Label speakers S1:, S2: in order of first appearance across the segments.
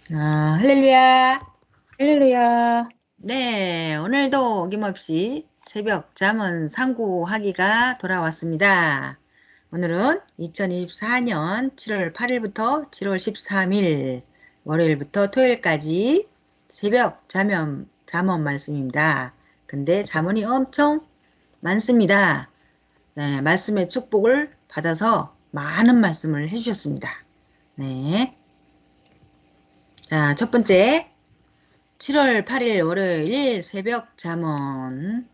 S1: 할렐루야.
S2: 할렐루야.
S1: 네, 오늘도 어김없이 새벽 잠언 상고하기가 돌아왔습니다. 오늘은 2024년 7월 8일부터 7월 13일 월요일부터 토요일까지 새벽 잠언 말씀입니다. 근데 잠언이 엄청 많습니다. 네, 말씀의 축복을 받아서 많은 말씀을 해주셨습니다. 네. 자, 첫 번째. 7월 8일 월요일 새벽 잠언.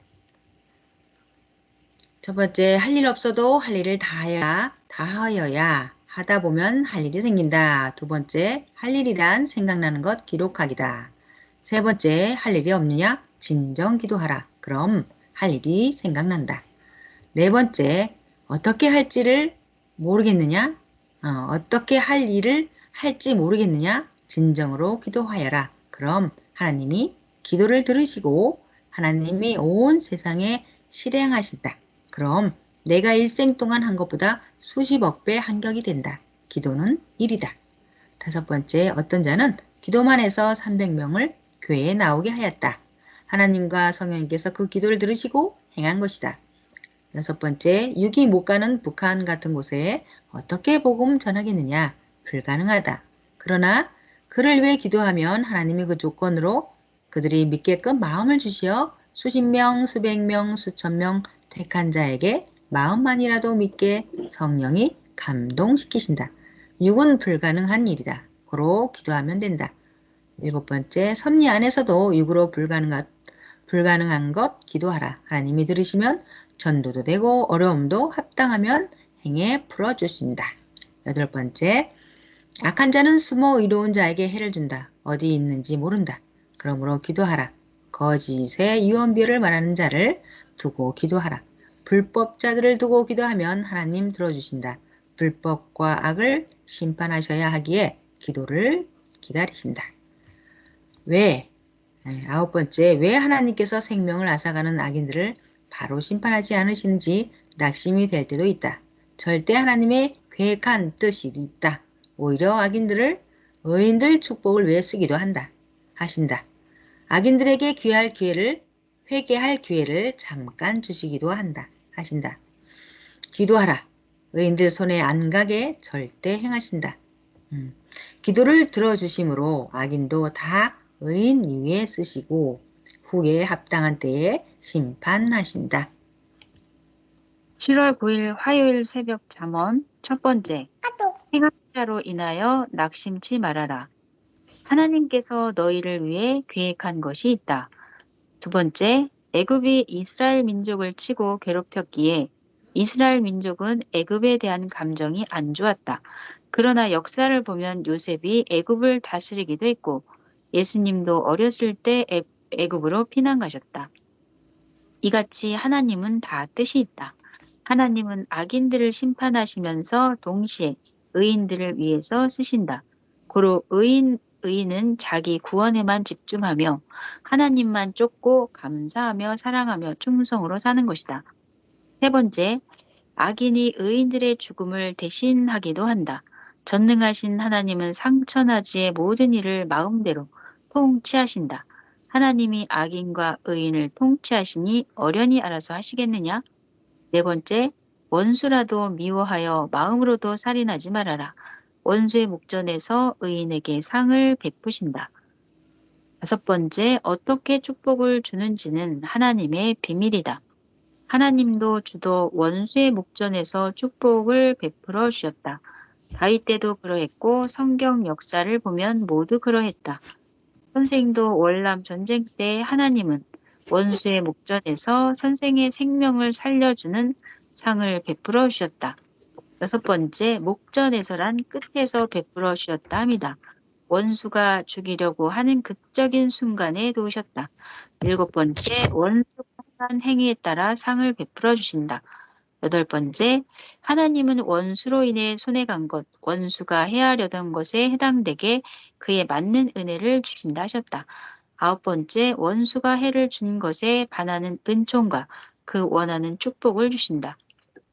S1: 첫 번째, 할 일 없어도 할 일을 다하여야 하다 보면 할 일이 생긴다. 두 번째, 할 일이란 생각나는 것 기록하기다. 세 번째, 할 일이 없느냐? 진정 기도하라. 그럼 할 일이 생각난다. 네 번째, 어떻게 할지를 모르겠느냐? 어떻게 할 일을 할지 모르겠느냐? 진정으로 기도하여라. 그럼 하나님이 기도를 들으시고 하나님이 온 세상에 실행하신다. 그럼 내가 일생 동안 한 것보다 수십억 배 한격이 된다. 기도는 일이다. 다섯 번째, 어떤 자는 기도만 해서 300명을 교회에 나오게 하였다. 하나님과 성령님께서 그 기도를 들으시고 행한 것이다. 여섯 번째, 육이 못 가는 북한 같은 곳에 어떻게 복음 전하겠느냐? 불가능하다. 그러나 그를 위해 기도하면 하나님이 그 조건으로 그들이 믿게끔 마음을 주시어 수십 명, 수백 명, 수천 명 택한 자에게 마음만이라도 믿게 성령이 감동시키신다. 육은 불가능한 일이다. 고로 기도하면 된다. 일곱 번째, 섭리 안에서도 육으로 불가능한 것 기도하라. 하나님이 들으시면 전도도 되고 어려움도 합당하면 행해 풀어주신다. 여덟 번째, 악한 자는 숨어 의로운 자에게 해를 준다. 어디 있는지 모른다. 그러므로 기도하라. 거짓의 유언비어를 말하는 자를 두고 기도하라. 불법자들을 두고 기도하면 하나님 들어주신다. 불법과 악을 심판하셔야 하기에 기도를 기다리신다. 왜? 아홉 번째, 왜 하나님께서 생명을 앗아가는 악인들을 바로 심판하지 않으시는지 낙심이 될 때도 있다. 절대 하나님의 계획한 뜻이 있다. 오히려 악인들을 의인들 축복을 위해 쓰기도 하신다. 악인들에게 회개할 기회를 잠깐 주시기도 하신다. 기도하라. 의인들 손에 안 가게 절대 행하신다. 음, 기도를 들어주심으로 악인도 다 의인 위에 쓰시고 후에 합당한 때에 심판하신다.
S2: 7월 9일 화요일 새벽 잠언 첫 번째. 행한 자로 인하여 낙심치 말아라. 하나님께서 너희를 위해 계획한 것이 있다. 두 번째. 애굽이 이스라엘 민족을 치고 괴롭혔기에 이스라엘 민족은 애굽에 대한 감정이 안 좋았다. 그러나 역사를 보면 요셉이 애굽을 다스리기도 했고 예수님도 어렸을 때 애굽으로 피난 가셨다. 이같이 하나님은 다 뜻이 있다. 하나님은 악인들을 심판하시면서 동시에 의인들을 위해서 쓰신다. 고로 의인은 자기 구원에만 집중하며 하나님만 쫓고 감사하며 사랑하며 충성으로 사는 것이다. 세 번째, 악인이 의인들의 죽음을 대신하기도 한다. 전능하신 하나님은 상천하지의 모든 일을 마음대로 통치하신다. 하나님이 악인과 의인을 통치하시니 어련히 알아서 하시겠느냐? 네 번째, 원수라도 미워하여 마음으로도 살인하지 말아라. 원수의 목전에서 의인에게 상을 베푸신다. 다섯 번째, 어떻게 축복을 주는지는 하나님의 비밀이다. 하나님도 주도 원수의 목전에서 축복을 베풀어 주셨다. 다윗 때도 그러했고 성경 역사를 보면 모두 그러했다. 선생도 월남 전쟁 때 하나님은 원수의 목전에서 선생의 생명을 살려주는 상을 베풀어 주셨다. 여섯 번째, 목전에서란 끝에서 베풀어 주셨다 합니다. 원수가 죽이려고 하는 극적인 순간에 도우셨다. 일곱 번째, 원수가 한 행위에 따라 상을 베풀어 주신다. 여덟 번째, 하나님은 원수로 인해 손해간 것, 원수가 헤아려던 것에 해당되게 그에 맞는 은혜를 주신다 하셨다. 아홉 번째, 원수가 해를 준 것에 반하는 은총과 그 원하는 축복을 주신다.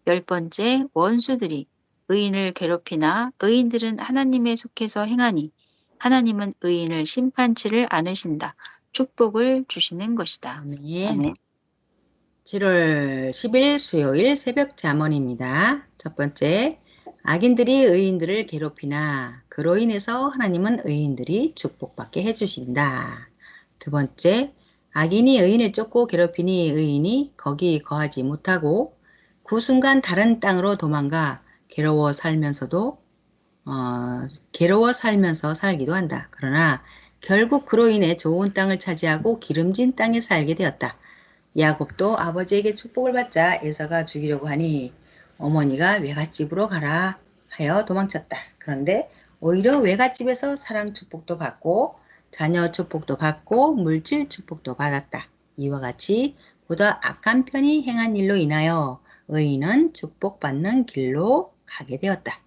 S2: 열 번째, 원수들이 의인을 괴롭히나 의인들은 하나님에 속해서 행하니 하나님은 의인을 심판치를 않으신다. 축복을 주시는 것이다.
S1: 아멘.
S2: 아멘.
S1: 7월 10일 수요일 새벽 잠언입니다. 첫 번째, 악인들이 의인들을 괴롭히나 그로 인해서 하나님은 의인들이 축복받게 해주신다. 두 번째, 악인이 의인을 쫓고 괴롭히니 의인이 거기 거하지 못하고 그 순간 다른 땅으로 도망가 괴로워 살면서 살기도 한다. 그러나 결국 그로 인해 좋은 땅을 차지하고 기름진 땅에 살게 되었다. 야곱도 아버지에게 축복을 받자 에서가 죽이려고 하니 어머니가 외갓집으로 가라 하여 도망쳤다. 그런데 오히려 외갓집에서 사랑 축복도 받고 자녀 축복도 받고 물질 축복도 받았다. 이와 같이 보다 악한 편이 행한 일로 인하여 의인은 축복받는 길로 가게 되었다.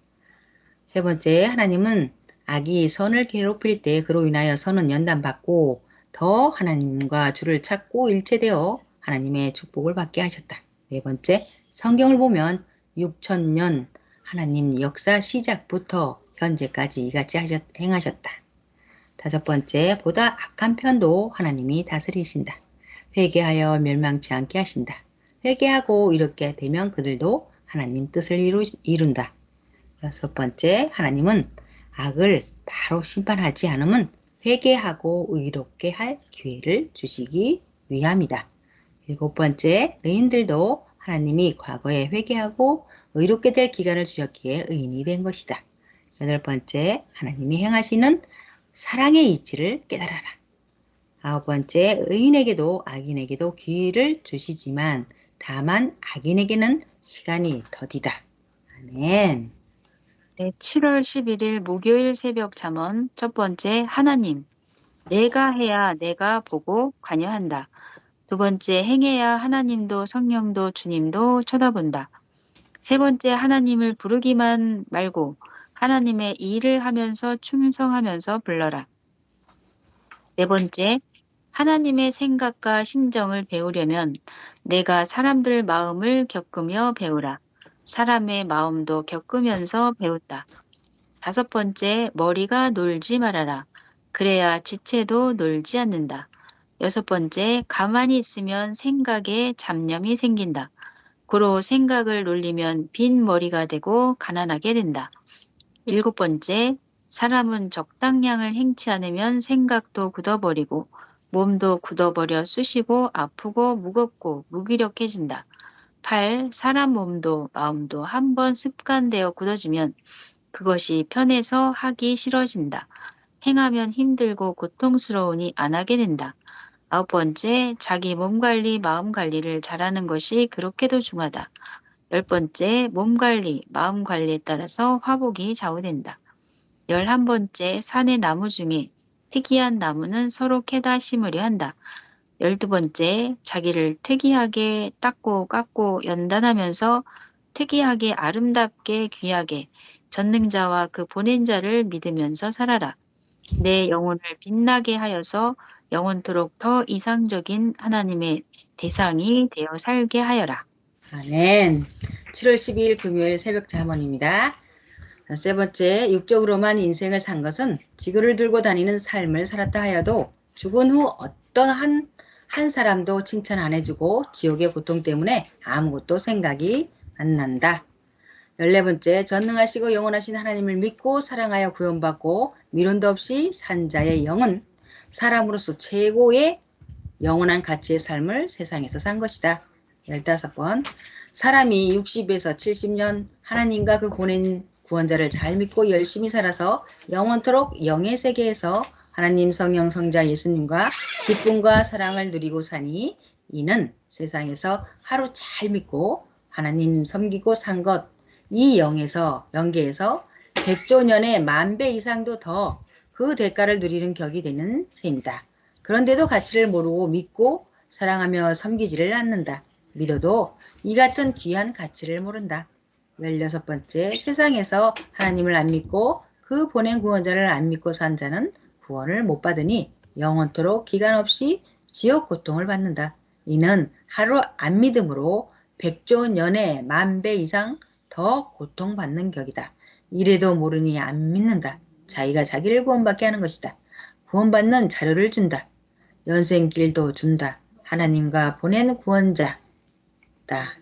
S1: 세 번째, 하나님은 악이 선을 괴롭힐 때 그로 인하여 선은 연단받고 더 하나님과 주를 찾고 일체되어 하나님의 축복을 받게 하셨다. 네 번째, 성경을 보면 6천년 하나님 역사 시작부터 현재까지 이같이 행하셨다. 다섯 번째, 보다 악한 편도 하나님이 다스리신다. 회개하여 멸망치 않게 하신다. 회개하고 이렇게 되면 그들도 하나님 뜻을 이룬다. 여섯 번째, 하나님은 악을 바로 심판하지 않으면 회개하고 의롭게 할 기회를 주시기 위함이다. 일곱 번째, 의인들도 하나님이 과거에 회개하고 의롭게 될 기간을 주셨기에 의인이 된 것이다. 여덟 번째, 하나님이 행하시는 사랑의 이치를 깨달아라. 아홉 번째, 의인에게도 악인에게도 기회를 주시지만 다만 악인에게는 시간이 더디다. 아멘.
S2: 네, 7월 11일 목요일 새벽 잠언 첫 번째 하나님. 내가 해야 내가 보고 관여한다. 두 번째 행해야 하나님도 성령도 주님도 쳐다본다. 세 번째 하나님을 부르기만 말고 하나님의 일을 하면서 충성하면서 불러라. 네 번째 하나님의 생각과 심정을 배우려면 내가 사람들 마음을 겪으며 배우라. 사람의 마음도 겪으면서 배웠다. 다섯 번째, 머리가 놀지 말아라. 그래야 지체도 놀지 않는다. 여섯 번째, 가만히 있으면 생각에 잡념이 생긴다. 고로 생각을 놀리면 빈 머리가 되고 가난하게 된다. 일곱 번째, 사람은 적당량을 행치 않으면 생각도 굳어버리고 몸도 굳어버려 쑤시고 아프고 무겁고 무기력해진다. 8. 사람 몸도 마음도 한번 습관되어 굳어지면 그것이 편해서 하기 싫어진다. 행하면 힘들고 고통스러우니 안 하게 된다. 아홉 번째, 자기 몸 관리, 마음 관리를 잘하는 것이 그렇게도 중하다. 열 번째, 몸 관리, 마음 관리에 따라서 화복이 좌우된다. 11번째, 산의 나무 중에 특이한 나무는 서로 캐다 심으려 한다. 12번째, 자기를 특이하게 닦고 깎고 연단하면서 특이하게 아름답게 귀하게 전능자와 그 보낸 자를 믿으면서 살아라. 내 영혼을 빛나게 하여서 영원토록 더 이상적인 하나님의 대상이 되어 살게 하여라.
S1: 아멘. 7월 12일 금요일 새벽 잠언입니다. 세 번째, 육적으로만 인생을 산 것은 지구를 들고 다니는 삶을 살았다 하여도 죽은 후 어떤 한 사람도 칭찬 안 해주고 지옥의 고통 때문에 아무것도 생각이 안 난다. 14번째, 전능하시고 영원하신 하나님을 믿고 사랑하여 구원받고 미련도 없이 산 자의 영은 사람으로서 최고의 영원한 가치의 삶을 세상에서 산 것이다. 15번, 사람이 60에서 70년 하나님과 그 보낸 구원자를 잘 믿고 열심히 살아서 영원토록 영의 세계에서 하나님 성령 성자 예수님과 기쁨과 사랑을 누리고 사니 이는 세상에서 하루 잘 믿고 하나님 섬기고 산 것, 이 영계에서 100조 년의 10,000배 이상도 더 그 대가를 누리는 격이 되는 셈이다. 그런데도 가치를 모르고 믿고 사랑하며 섬기지를 않는다. 믿어도 이 같은 귀한 가치를 모른다. 16번째, 세상에서 하나님을 안 믿고 그 보낸 구원자를 안 믿고 산 자는 구원을 못 받으니 영원토록 기간 없이 지옥 고통을 받는다. 이는 하루 안 믿음으로 100조 년에 10,000배 이상 더 고통받는 격이다. 이래도 모르니 안 믿는다. 자기가 자기를 구원받게 하는 것이다. 구원받는 자료를 준다. 연생길도 준다. 하나님과 보낸 구원자.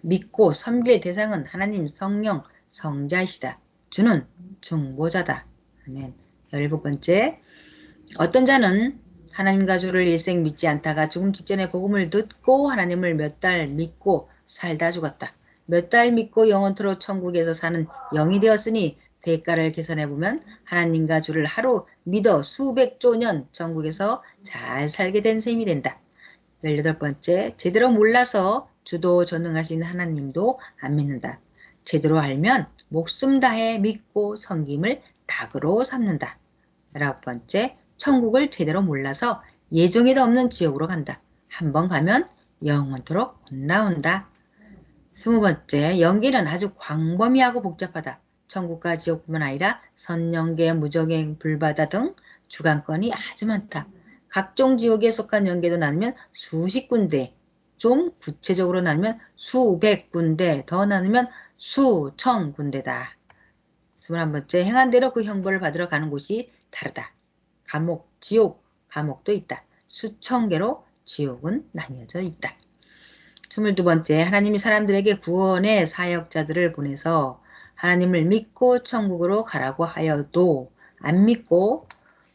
S1: 믿고 섬길 대상은 하나님 성령 성자이시다. 주는 중보자다. 아멘. 17번째, 어떤 자는 하나님과 주를 일생 믿지 않다가 죽음 직전에 복음을 듣고 하나님을 몇 달 믿고 살다 죽었다. 몇 달 믿고 영원토록 천국에서 사는 영이 되었으니 대가를 계산해보면 하나님과 주를 하루 믿어 수백조 년 천국에서 잘 살게 된 셈이 된다. 18번째, 제대로 몰라서 주도 전능하신 하나님도 안 믿는다. 제대로 알면 목숨 다해 믿고 섬김을 닭으로 삼는다. 19번째, 천국을 제대로 몰라서 예정에도 없는 지옥으로 간다. 한번 가면 영원토록 못 나온다. 20번째, 연기는 아주 광범위하고 복잡하다. 천국과 지옥뿐만 아니라 선연계, 무적행, 불바다 등 주관건이 아주 많다. 각종 지옥에 속한 연계도 나누면 수십 군데, 좀 구체적으로 나누면 수백 군데, 더 나누면 수천 군데다. 21번째, 행한 대로 그 형벌을 받으러 가는 곳이 다르다. 감옥, 지옥, 감옥도 있다. 수천 개로 지옥은 나뉘어져 있다. 22번째, 하나님이 사람들에게 구원의 사역자들을 보내서 하나님을 믿고 천국으로 가라고 하여도 안 믿고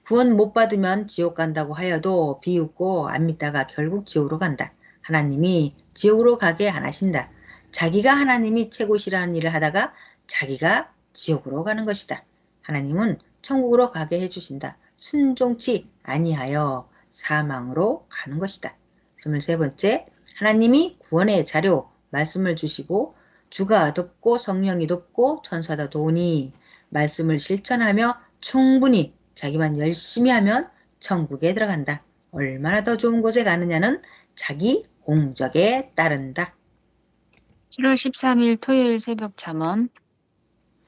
S1: 구원 못 받으면 지옥 간다고 하여도 비웃고 안 믿다가 결국 지옥으로 간다. 하나님이 지옥으로 가게 안 하신다. 자기가 하나님이 최고시라는 일을 하다가 자기가 지옥으로 가는 것이다. 하나님은 천국으로 가게 해주신다. 순종치 아니하여 사망으로 가는 것이다. 23번째, 하나님이 구원의 자료, 말씀을 주시고 주가 돕고 성령이 돕고 천사다 도우니 말씀을 실천하며 충분히 자기만 열심히 하면 천국에 들어간다. 얼마나 더 좋은 곳에 가느냐는 자기 공적에 따른다.
S2: 7월 13일 토요일 새벽 잠언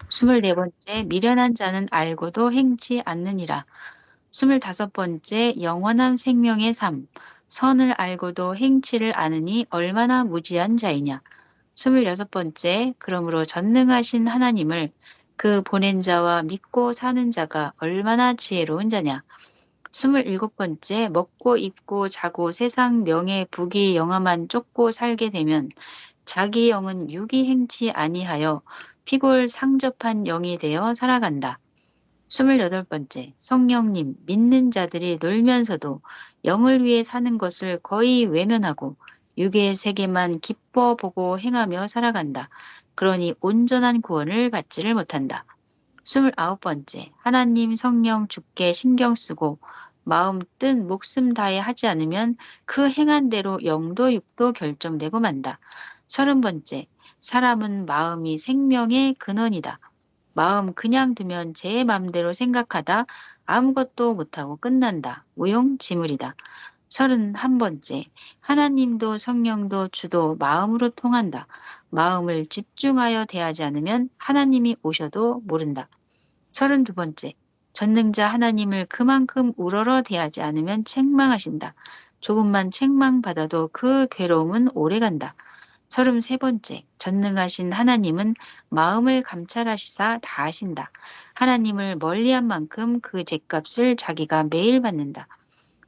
S2: 24번째 미련한 자는 알고도 행치 않느니라. 25번째 영원한 생명의 삶 선을 알고도 행치를 않으니 얼마나 무지한 자이냐. 26번째 그러므로 전능하신 하나님을 그 보낸 자와 믿고 사는 자가 얼마나 지혜로운 자냐. 27번째 먹고 입고 자고 세상 명예 부귀 영화만 쫓고 살게 되면 자기 영은 유기 행치 아니하여 피골 상접한 영이 되어 살아간다. 28번째, 성령님, 믿는 자들이 놀면서도 영을 위해 사는 것을 거의 외면하고 육의 세계만 기뻐 보고 행하며 살아간다. 그러니 온전한 구원을 받지를 못한다. 29번째, 하나님 성령 주께 신경 쓰고 마음 뜻 목숨 다해 하지 않으면 그 행한 대로 영도 육도 결정되고 만다. 30번째, 사람은 마음이 생명의 근원이다. 마음 그냥 두면 제 맘대로 생각하다 아무것도 못하고 끝난다. 무용지물이다. 31번째, 하나님도 성령도 주도 마음으로 통한다. 마음을 집중하여 대하지 않으면 하나님이 오셔도 모른다. 32번째, 전능자 하나님을 그만큼 우러러 대하지 않으면 책망하신다. 조금만 책망받아도 그 괴로움은 오래간다. 33번째, 전능하신 하나님은 마음을 감찰하시사 다 아신다. 하나님을 멀리한 만큼 그 죗값을 자기가 매일 받는다.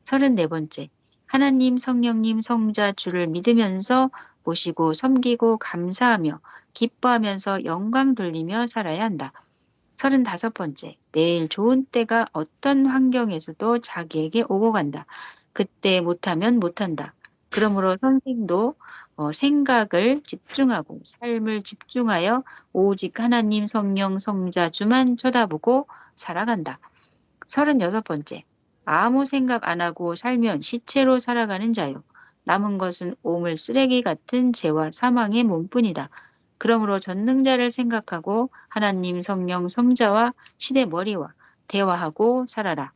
S2: 34번째, 하나님, 성령님, 성자, 주를 믿으면서 모시고 섬기고 감사하며 기뻐하면서 영광 돌리며 살아야 한다. 35번째, 매일 좋은 때가 어떤 환경에서도 자기에게 오고 간다. 그때 못하면 못한다. 그러므로 선생도 생각을 집중하고 삶을 집중하여 오직 하나님 성령 성자 주만 쳐다보고 살아간다. 36번째, 아무 생각 안 하고 살면 시체로 살아가는 자요. 남은 것은 오물 쓰레기 같은 죄와 사망의 몸뿐이다. 그러므로 전능자를 생각하고 하나님 성령 성자와 시대 머리와 대화하고 살아라.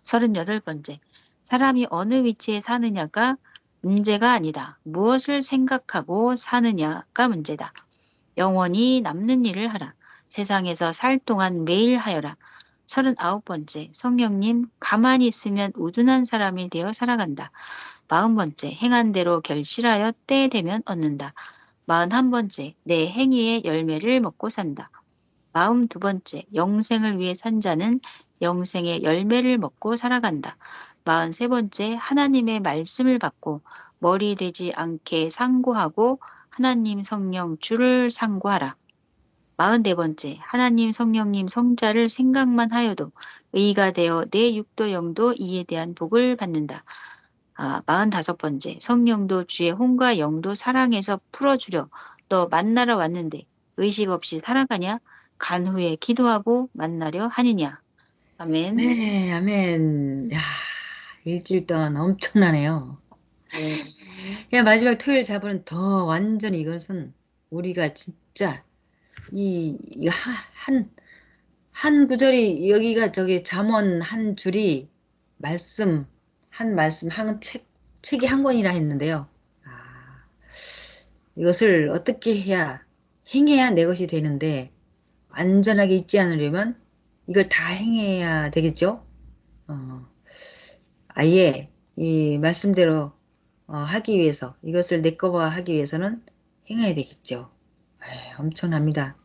S2: 38번째, 사람이 어느 위치에 사느냐가 문제가 아니다. 무엇을 생각하고 사느냐가 문제다. 영원히 남는 일을 하라. 세상에서 살 동안 매일 하여라. 39번째, 성령님, 가만히 있으면 우둔한 사람이 되어 살아간다. 40번째, 행한 대로 결실하여 때 되면 얻는다. 41번째, 내 행위의 열매를 먹고 산다. 42번째, 영생을 위해 산 자는 영생의 열매를 먹고 살아간다. 43번째, 하나님의 말씀을 받고 머리 되지 않게 상고하고 하나님 성령 주를 상고하라. 44번째, 하나님 성령님 성자를 생각만 하여도 의가 되어 내 육도 영도 이에 대한 복을 받는다. 45번째, 성령도 주의 혼과 영도 사랑해서 풀어주려 너 만나러 왔는데 의식 없이 살아가냐? 간 후에 기도하고 만나려 하느냐? 아멘.
S1: 네, 아멘. 야, 일주일 동안 엄청나네요.
S2: 네.
S1: 야, 마지막 토요일 잡으는 더 완전히 이것은 우리가 진짜 한 구절이 여기가 저기 잠언 한 줄이 말씀 한 책이 한 권이라 했는데요. 아, 이것을 어떻게 행해야 내 것이 되는데 완전하게 잊지 않으려면 이걸 다 행해야 되겠죠? 어, 아예 이 말씀대로 하기 위해서 이것을 내 거화 하기 위해서는 행해야 되겠죠. 엄청납니다.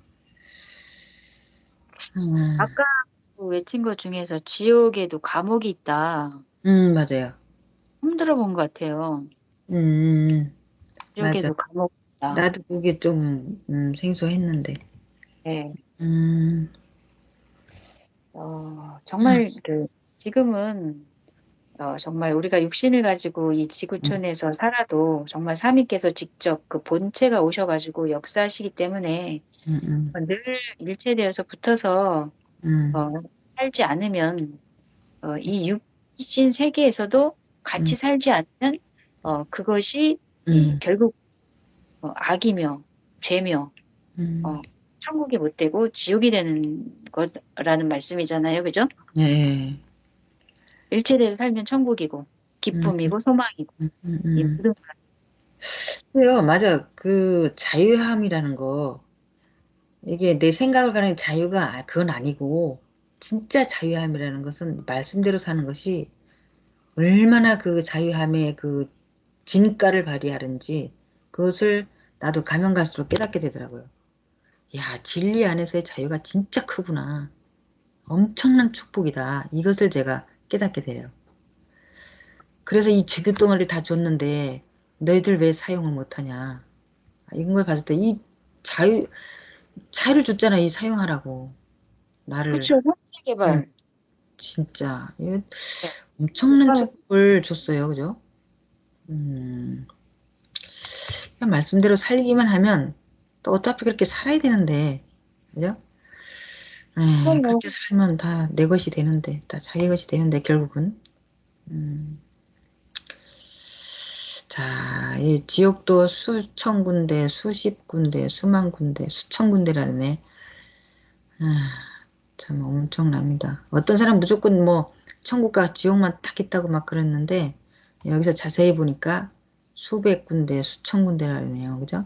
S1: 음,
S2: 아까 그 외친 것 중에서 지옥에도 감옥이 있다.
S1: 맞아요.
S2: 처음 들어본 것 같아요.
S1: 음, 맞아.
S2: 지옥에도 감옥이 있다.
S1: 나도 그게 좀 생소했는데.
S2: 네.
S1: 음, 음,
S2: 정말 지금은 정말 우리가 육신을 가지고 이
S1: 음,
S2: 지구촌에서 살아도 정말 하나님께서 직접 그 본체가 오셔가지고 역사하시기 때문에
S1: 음,
S2: 늘 일체되어서 붙어서
S1: 음,
S2: 어, 살지 않으면 이 육신 세계에서도 같이
S1: 음,
S2: 살지 않으면 그것이
S1: 음,
S2: 결국 악이며 죄며
S1: 음,
S2: 어, 천국이 못 되고 지옥이 되는 거라는 말씀이잖아요. 그죠?
S1: 예, 예.
S2: 일체되어서 살면 천국이고
S1: 음,
S2: 기쁨이고 소망이고 이
S1: 음.
S2: 모든
S1: 그래요, 맞아. 그 자유함이라는 거, 이게 내 생각을 가는 자유가 그건 아니고, 진짜 자유함이라는 것은 말씀대로 사는 것이 얼마나 그 자유함의 그 진가를 발휘하는지 그것을 나도 가면 갈수록 깨닫게 되더라고요. 야, 진리 안에서의 자유가 진짜 크구나. 엄청난 축복이다. 이것을 제가 깨닫게 돼요. 그래서 이 제교 덩어리를 다 줬는데 너희들 왜 사용을 못하냐. 이런 걸 봤을 때 이 자유, 자유를 줬잖아. 이 사용하라고. 나를.
S2: 그렇죠. 현재
S1: 응,
S2: 개발.
S1: 진짜. 이거
S2: 네.
S1: 엄청난 축복을 줬어요. 그죠? 음, 그냥 말씀대로 살기만 하면 또 어차피 그렇게 살아야 되는데. 그죠?
S2: 그럼요.
S1: 그렇게 살면 다 내 것이 되는데, 다 자기 것이 되는데, 결국은. 음, 자, 이 지옥도 수천 군데, 수십 군데, 수만 군데, 수천 군데라네. 아, 참 엄청납니다. 어떤 사람 무조건 뭐, 천국과 지옥만 딱 있다고 막 그랬는데, 여기서 자세히 보니까 수백 군데, 수천 군데라네요. 그죠?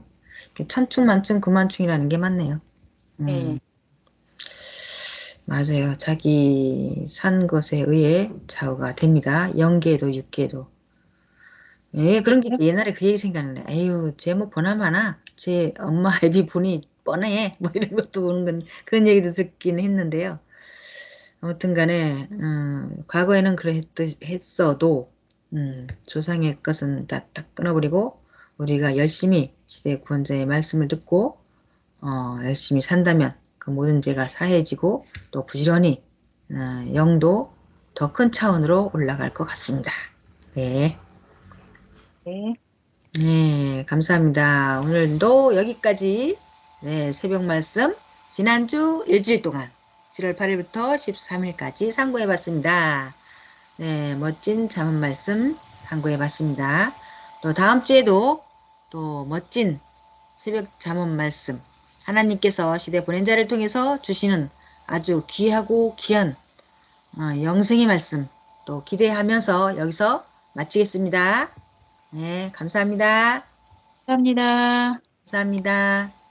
S1: 천충만충 그만충이라는 게 맞네요.
S2: 예.
S1: 맞아요. 자기 산 것에 의해 좌우가 됩니다. 영계도 육계도. 예,
S2: 예.
S1: 그런 게 있지. 옛날에 그 얘기 생각나네. 에휴, 쟤 뭐 보나마나. 쟤 엄마 애비 보니 뻔해. 뭐 이런 것도 보는 건 그런 얘기도 듣긴 했는데요. 아무튼 간에 과거에는 했어도 조상의 것은 다 딱 끊어버리고 우리가 열심히 시대 구원자의 말씀을 듣고 열심히 산다면 그 모든 죄가 사해지고 또 부지런히 영도 더 큰 차원으로 올라갈 것 같습니다. 네.
S2: 네.
S1: 네, 감사합니다. 오늘도 여기까지 네, 새벽 말씀 지난주 일주일 동안 7월 8일부터 13일까지 상고해 봤습니다. 네, 멋진 잠언 말씀 상고해 봤습니다. 또 다음 주에도 또 멋진 새벽 잠언 말씀 하나님께서 시대 보낸 자를 통해서 주시는 아주 귀하고 귀한 영생의 말씀 또 기대하면서 여기서 마치겠습니다. 네, 감사합니다.
S2: 감사합니다.
S1: 감사합니다.